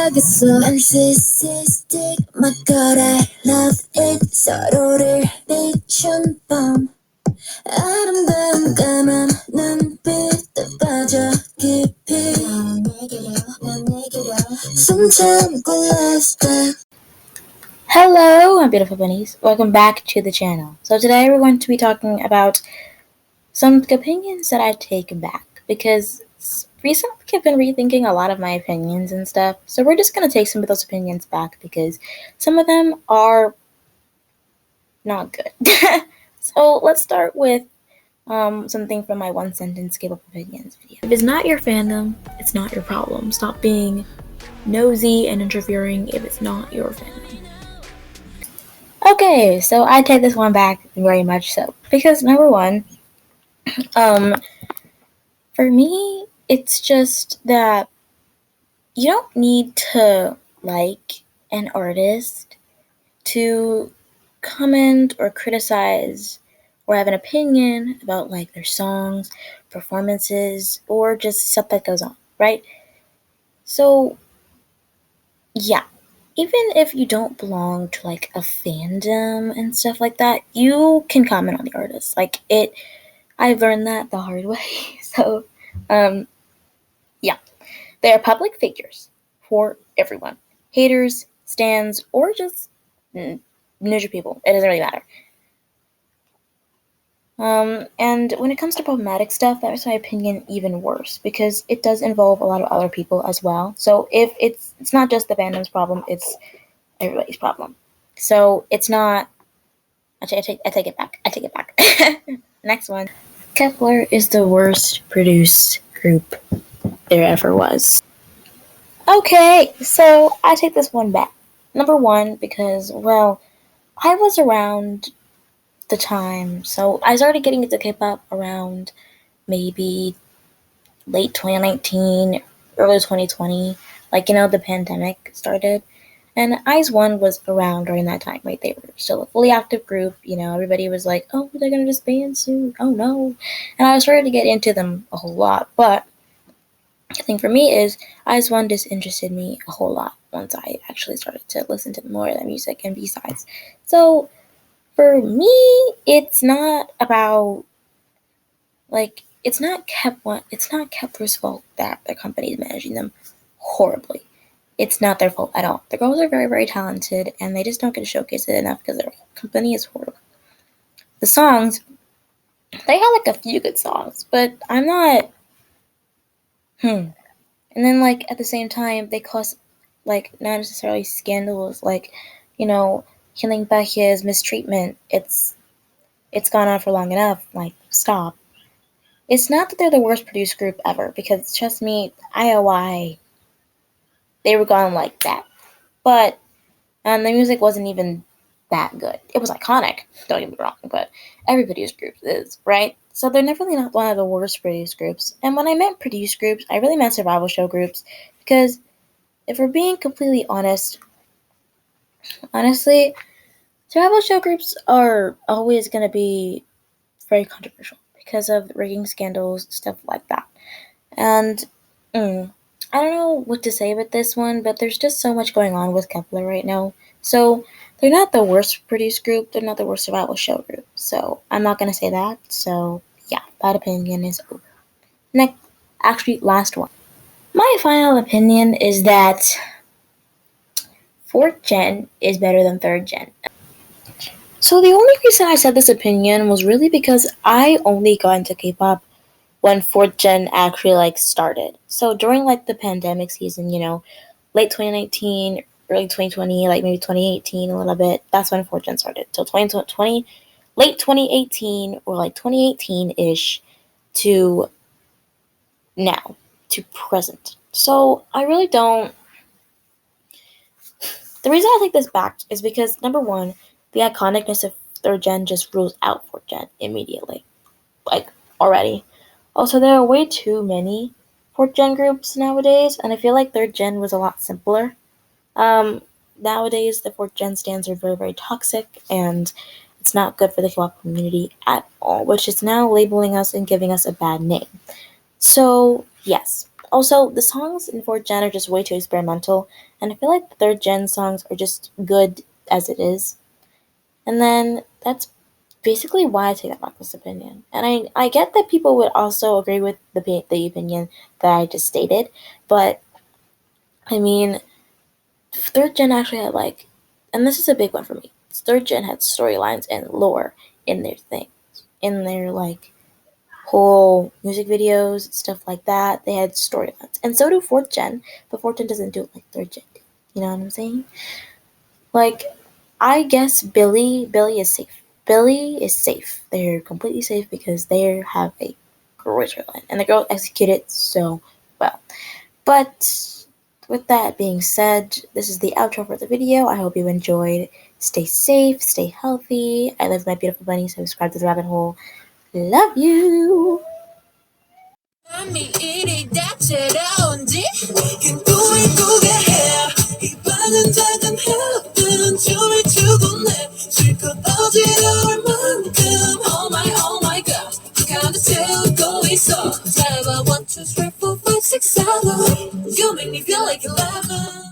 시작했어 narcissistic my god I love it 서로를 비춘 밤 아름다운 까만 눈빛에 빠져 깊이 숨 참고 let's go. Hello, my beautiful bunnies. Welcome back to the channel. So today we're going to be talking about some opinions that I take back because recently I've been rethinking a lot of my opinions and stuff. So we're just going to take some of those opinions back because some of them are not good. So let's start with something from my one sentence K-pop opinions video. If it's not your fandom, it's not your problem. Stop being nosy and interfering if it's not your fandom. Okay, so I take this one back very much so. Because number one, for me, it's just that you don't need to like an artist to comment or criticize or have an opinion about like their songs, performances, or just stuff that goes on, right? So yeah, even if you don't belong to like a fandom and stuff like that, you can comment on the artist. Like I've learned that the hard way. So yeah, they are public figures for everyone. Haters, stans, or just neutral people. It doesn't really matter. And when it comes to problematic stuff, that makes my opinion even worse because it does involve a lot of other people as well. So if it's not just the fandom's problem, it's everybody's problem. So it's not. Actually, I take it back. I take it back. Next one. Kepler is the worst produced group there ever was. Okay, so I take this one back. Number one, because, well, I was around the time, so I started getting into K-pop around maybe late 2019, early 2020, like, the pandemic started. And IZ*ONE was around during that time, right? They were still a fully active group, everybody was like, oh, they're gonna disband soon, oh no. And I started to get into them a whole lot, but the thing for me is IZ*ONE disinterested me a whole lot once I actually started to listen to more of their music and B-sides. So for me, it's not about it's not Kepler's fault that their company is managing them horribly. It's not their fault at all. The girls are very, very talented, and they just don't get to showcase it enough because their company is horrible. The songs, they have like a few good songs, but I'm not. And then at the same time, they cause not necessarily scandals, killing Becky's mistreatment. It's gone on for long enough. Stop. It's not that they're the worst produced group ever, because trust me, IOI, they were gone like that. But the music wasn't even that good. It was iconic, don't get me wrong, but every produced group is, right? So they're definitely not one of the worst produced groups. And when I meant produced groups, I really meant survival show groups, because if we're being completely honestly, survival show groups are always going to be very controversial because of rigging scandals, stuff like that. And I don't know what to say with this one, but there's just so much going on with Kepler right now. So they're not the worst produced group, they're not the worst survival show group. So I'm not going to say that. So yeah, that opinion is over. Last one. My final opinion is that 4th gen is better than 3rd gen. So the only reason I said this opinion was really because I only got into K-pop when 4th gen actually started. So during the pandemic season, late 2019, early 2020, maybe 2018 a little bit, that's when 4th gen started. So 2020, late 2018 or 2018-ish to now, to present. So I really don't. The reason I take this back is because, number one, the iconicness of 3rd gen just rules out 4th gen immediately. Already. Also, there are way too many 4th gen groups nowadays, and I feel like 3rd gen was a lot simpler. Nowadays, the 4th gen stands are very, very toxic, and it's not good for the K-pop community at all, which is now labeling us and giving us a bad name. So, yes, Also, the songs in fourth gen are just way too experimental, and I feel like the third gen songs are just good as it is. And then that's basically why I take that back this opinion. And I get that people would also agree with the opinion that I just stated, but I mean, third gen actually had like, and this is a big one for me. Third gen had storylines and lore in their thing, in their like whole music videos, stuff like that. They had storylines, and so do fourth gen. But fourth gen doesn't do it like third gen did. You know what I'm saying? Like, I guess Billy is safe. Billy is safe. They're completely safe because they have a great storyline, and the girl executed so well. But with that being said, this is the outro for the video. I hope you enjoyed. Stay safe, stay healthy. I love my beautiful bunny, so subscribe to the rabbit hole. Love you. 맘이 이리 다채로운지 꿈꾸게 해. 이 방은 작은 해변 춤을 추고 내 실컷 어지러울 만큼 oh my god 가득 채우고 있어 잘 봐 1, 2, 3, 4, 5, 6, 7 You make me feel like 11